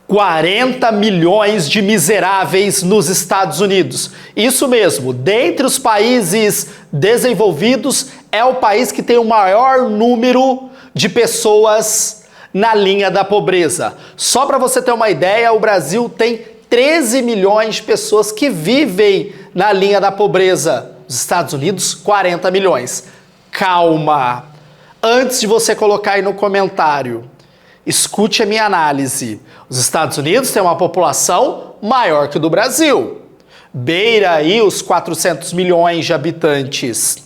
40 milhões de miseráveis nos Estados Unidos. Isso mesmo, dentre os países desenvolvidos, é o país que tem o maior número de pessoas na linha da pobreza. Só para você ter uma ideia, o Brasil tem 13 milhões de pessoas que vivem na linha da pobreza. Os Estados Unidos, 40 milhões. Calma! Antes de você colocar aí no comentário, escute a minha análise. Os Estados Unidos têm uma população maior que o do Brasil. Beira aí os 400 milhões de habitantes.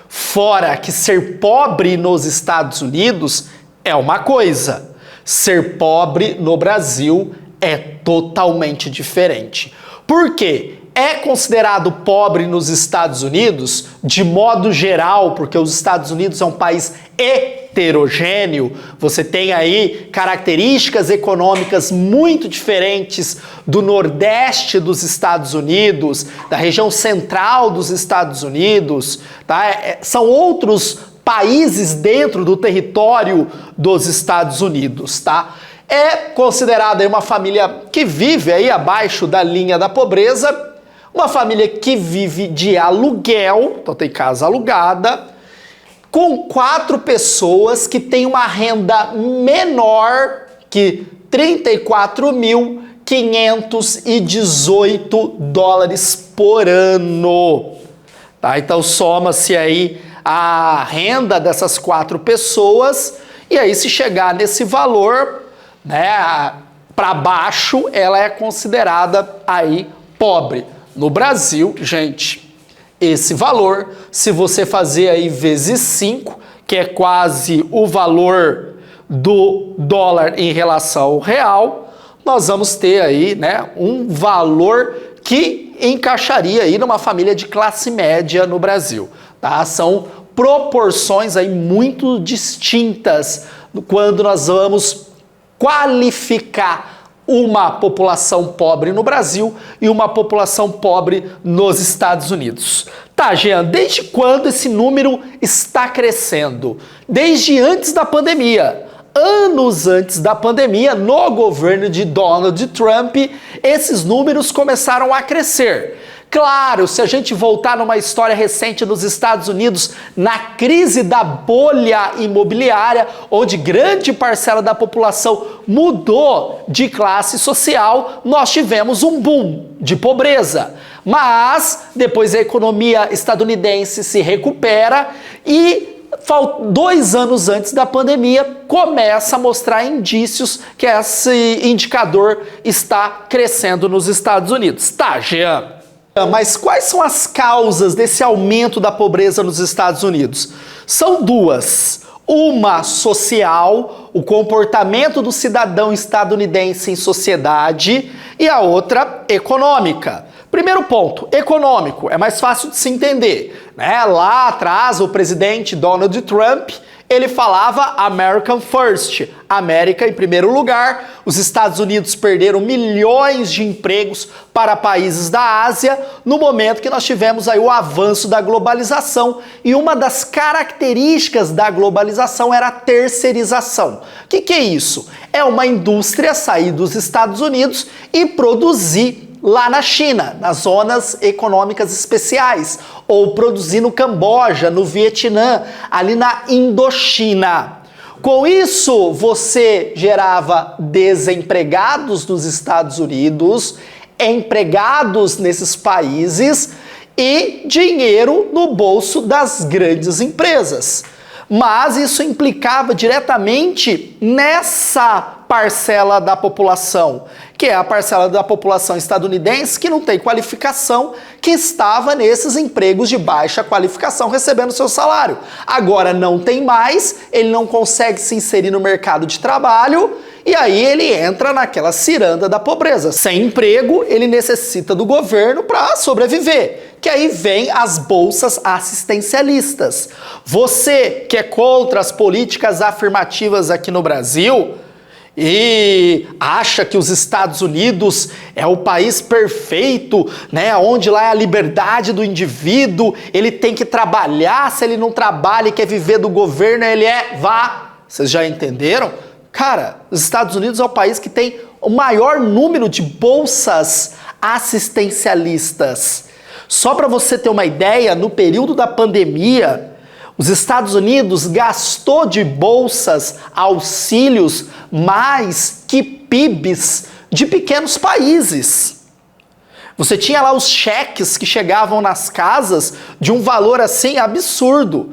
Fora que ser pobre nos Estados Unidos é uma coisa. Ser pobre no Brasil é totalmente diferente. Por quê? É considerado pobre nos Estados Unidos, de modo geral, porque os Estados Unidos é um país heterogêneo, você tem aí características econômicas muito diferentes do Nordeste dos Estados Unidos, da região central dos Estados Unidos, tá? São outros países dentro do território dos Estados Unidos, tá? É considerada aí uma família que vive aí abaixo da linha da pobreza, uma família que vive de aluguel, então tem casa alugada, com 4 pessoas que têm uma renda menor que $34.518 por ano. Tá? Então soma-se aí a renda dessas 4 pessoas e aí se chegar nesse valor, né, para baixo, ela é considerada aí pobre. No Brasil, gente, esse valor, se você fazer aí vezes 5, que é quase o valor do dólar em relação ao real, nós vamos ter aí, né, um valor que encaixaria aí numa família de classe média no Brasil, tá? São proporções aí muito distintas quando nós vamos qualificar uma população pobre no Brasil e uma população pobre nos Estados Unidos. Tá, Jean, desde quando esse número está crescendo? Desde antes da pandemia. Anos antes da pandemia, no governo de Donald Trump, esses números começaram a crescer. Claro, se a gente voltar numa história recente nos Estados Unidos, na crise da bolha imobiliária, onde grande parcela da população mudou de classe social, nós tivemos um boom de pobreza. Mas depois a economia estadunidense se recupera e 2 anos antes da pandemia, começa a mostrar indícios que esse indicador está crescendo nos Estados Unidos. Tá, Jean? Mas quais são as causas desse aumento da pobreza nos Estados Unidos? São 2. Uma social, o comportamento do cidadão estadunidense em sociedade, e a outra econômica. Primeiro ponto, econômico, é mais fácil de se entender, né? Lá atrás, o presidente Donald Trump, ele falava American First, América em primeiro lugar. Os Estados Unidos perderam milhões de empregos para países da Ásia no momento que nós tivemos aí o avanço da globalização, e uma das características da globalização era a terceirização. O que é isso? É uma indústria sair dos Estados Unidos e produzir lá na China, nas zonas econômicas especiais, ou produzir no Camboja, no Vietnã, ali na Indochina. Com isso, você gerava desempregados nos Estados Unidos, empregados nesses países e dinheiro no bolso das grandes empresas. Mas isso implicava diretamente nessa parcela da população, que é a parcela da população estadunidense que não tem qualificação, que estava nesses empregos de baixa qualificação recebendo seu salário. Agora não tem mais, ele não consegue se inserir no mercado de trabalho e aí ele entra naquela ciranda da pobreza. Sem emprego, ele necessita do governo para sobreviver. Que aí vem as bolsas assistencialistas. Você que é contra as políticas afirmativas aqui no Brasil e acha que os Estados Unidos é o país perfeito, né, onde lá é a liberdade do indivíduo, ele tem que trabalhar, se ele não trabalha e quer viver do governo, vá. Vocês já entenderam? Cara, os Estados Unidos é o país que tem o maior número de bolsas assistencialistas. Só para você ter uma ideia, no período da pandemia, os Estados Unidos gastou de bolsas, auxílios, mais que PIBs de pequenos países. Você tinha lá os cheques que chegavam nas casas de um valor assim absurdo,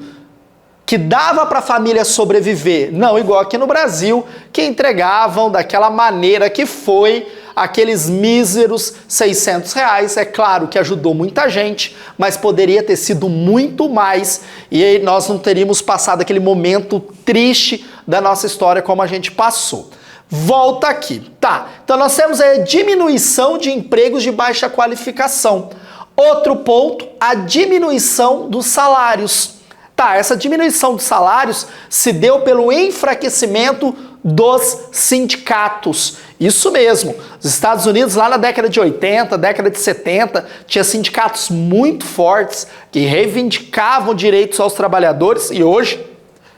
que dava para a família sobreviver, não igual aqui no Brasil, que entregavam daquela maneira que foi aqueles míseros R$600. É claro que ajudou muita gente, mas poderia ter sido muito mais e aí nós não teríamos passado aquele momento triste da nossa história como a gente passou. Volta aqui. Tá, então nós temos a diminuição de empregos de baixa qualificação. Outro ponto, a diminuição dos salários. Tá, essa diminuição dos salários se deu pelo enfraquecimento dos sindicatos. Isso mesmo. Os Estados Unidos, lá na década de 80, década de 70, tinha sindicatos muito fortes que reivindicavam direitos aos trabalhadores e hoje,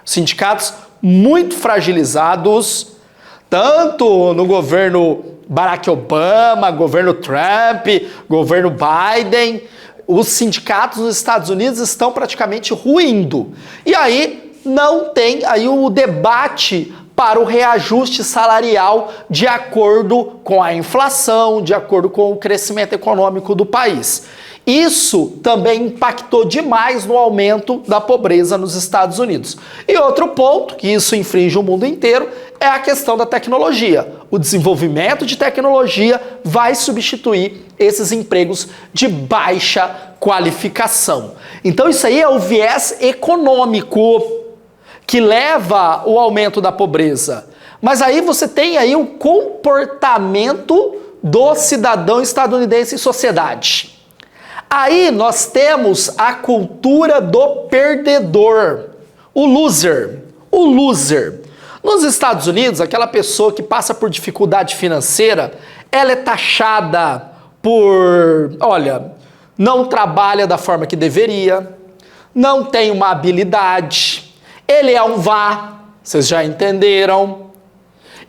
sindicatos muito fragilizados, tanto no governo Barack Obama, governo Trump, governo Biden, os sindicatos nos Estados Unidos estão praticamente ruindo. E aí não tem aí o debate para o reajuste salarial de acordo com a inflação, de acordo com o crescimento econômico do país. Isso também impactou demais no aumento da pobreza nos Estados Unidos. E outro ponto, que isso infringe o mundo inteiro, é a questão da tecnologia. O desenvolvimento de tecnologia vai substituir esses empregos de baixa qualificação. Então isso aí é o viés econômico que leva o aumento da pobreza. Mas aí você tem aí o comportamento do cidadão estadunidense em sociedade. Aí nós temos a cultura do perdedor, o loser. O loser. Nos Estados Unidos, aquela pessoa que passa por dificuldade financeira, ela é taxada por, olha, não trabalha da forma que deveria, não tem uma habilidade, ele é um vá, vocês já entenderam,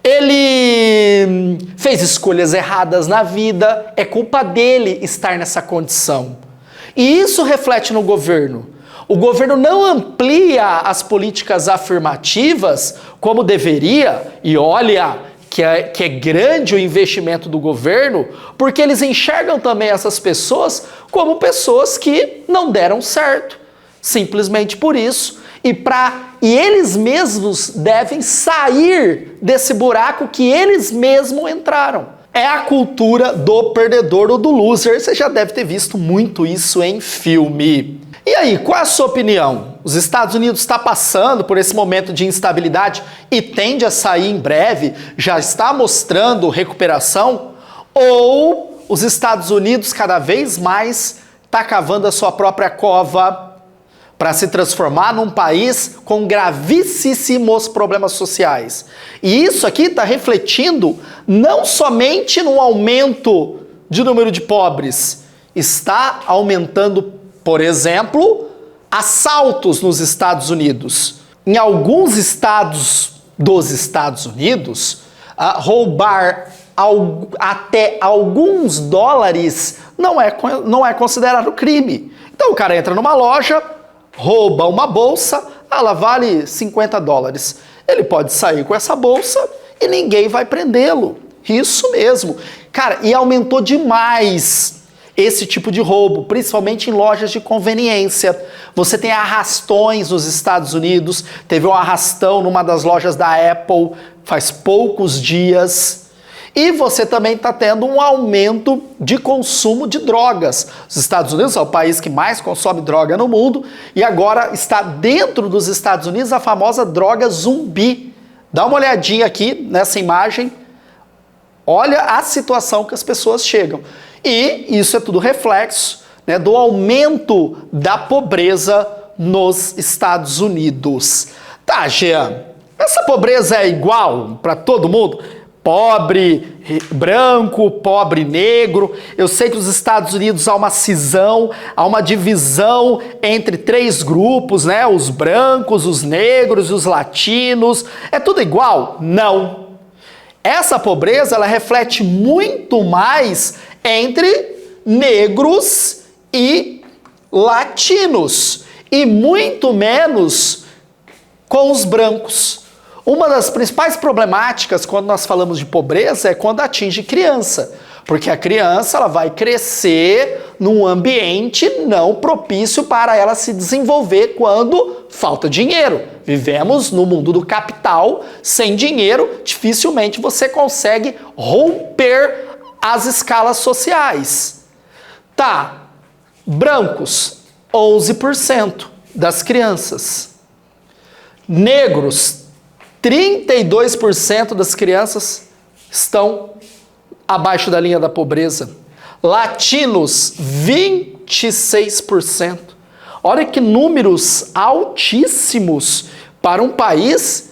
ele fez escolhas erradas na vida, é culpa dele estar nessa condição. E isso reflete no governo. O governo não amplia as políticas afirmativas como deveria, e olha que é grande o investimento do governo, porque eles enxergam também essas pessoas como pessoas que não deram certo, simplesmente por isso. E eles mesmos devem sair desse buraco que eles mesmos entraram. É a cultura do perdedor ou do loser. Você já deve ter visto muito isso em filme. E aí, qual é a sua opinião? Os Estados Unidos está passando por esse momento de instabilidade e tende a sair em breve? Já está mostrando recuperação? Ou os Estados Unidos cada vez mais está cavando a sua própria cova para se transformar num país com gravíssimos problemas sociais? E isso aqui está refletindo não somente no aumento de número de pobres, está aumentando, por exemplo, assaltos nos Estados Unidos. Em alguns estados dos Estados Unidos, roubar até alguns dólares não é considerado crime. Então o cara entra numa loja, rouba uma bolsa, ela vale $50. Ele pode sair com essa bolsa e ninguém vai prendê-lo. Isso mesmo. Cara, e aumentou demais esse tipo de roubo, principalmente em lojas de conveniência. Você tem arrastões nos Estados Unidos, teve um arrastão numa das lojas da Apple faz poucos dias. E você também está tendo um aumento de consumo de drogas. Os Estados Unidos é o país que mais consome droga no mundo e agora está dentro dos Estados Unidos a famosa droga zumbi. Dá uma olhadinha aqui nessa imagem. Olha a situação que as pessoas chegam. E isso é tudo reflexo, né, do aumento da pobreza nos Estados Unidos. Tá, Jean, essa pobreza é igual para todo mundo? Pobre branco, pobre negro. Eu sei que nos Estados Unidos há uma cisão, há uma divisão entre 3 grupos, né? Os brancos, os negros e os latinos. É tudo igual? Não. Essa pobreza, ela reflete muito mais entre negros e latinos, e muito menos com os brancos. Uma das principais problemáticas quando nós falamos de pobreza é quando atinge criança, porque a criança ela vai crescer num ambiente não propício para ela se desenvolver quando falta dinheiro. Vivemos no mundo do capital, sem dinheiro, dificilmente você consegue romper as escalas sociais. Tá, brancos, 11% das crianças. Negros, 32% das crianças estão abaixo da linha da pobreza. Latinos, 26%. Olha que números altíssimos para um país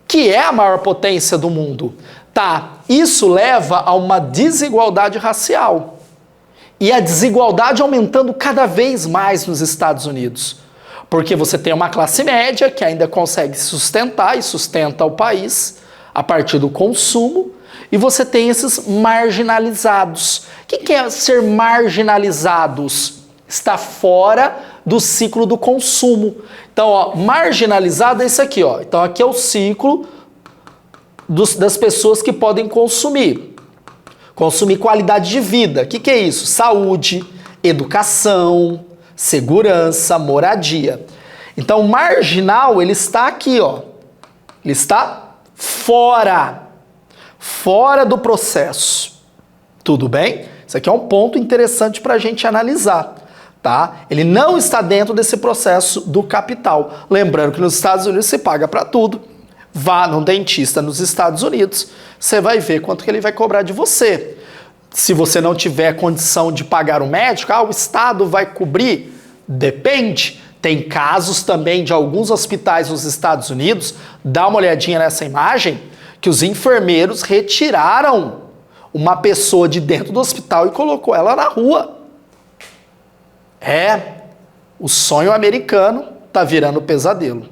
que é a maior potência do mundo. Tá, isso leva a uma desigualdade racial. E a desigualdade aumentando cada vez mais nos Estados Unidos. Porque você tem uma classe média que ainda consegue se sustentar e sustenta o país a partir do consumo, e você tem esses marginalizados. O que é ser marginalizados? Está fora do ciclo do consumo. Então, ó, marginalizado é isso aqui, ó. Então, aqui é o ciclo das pessoas que podem consumir. Consumir qualidade de vida. O que é isso? Saúde, educação, segurança, moradia. Então, o marginal, ele está aqui, ó. Ele está fora do processo. Tudo bem? Isso aqui é um ponto interessante para a gente analisar, tá? Ele não está dentro desse processo do capital. Lembrando que nos Estados Unidos se paga para tudo. Vá num dentista nos Estados Unidos, você vai ver quanto que ele vai cobrar de você. Se você não tiver condição de pagar o médico, o Estado vai cobrir? Depende. Tem casos também de alguns hospitais nos Estados Unidos, dá uma olhadinha nessa imagem, que os enfermeiros retiraram uma pessoa de dentro do hospital e colocou ela na rua. O sonho americano está virando pesadelo.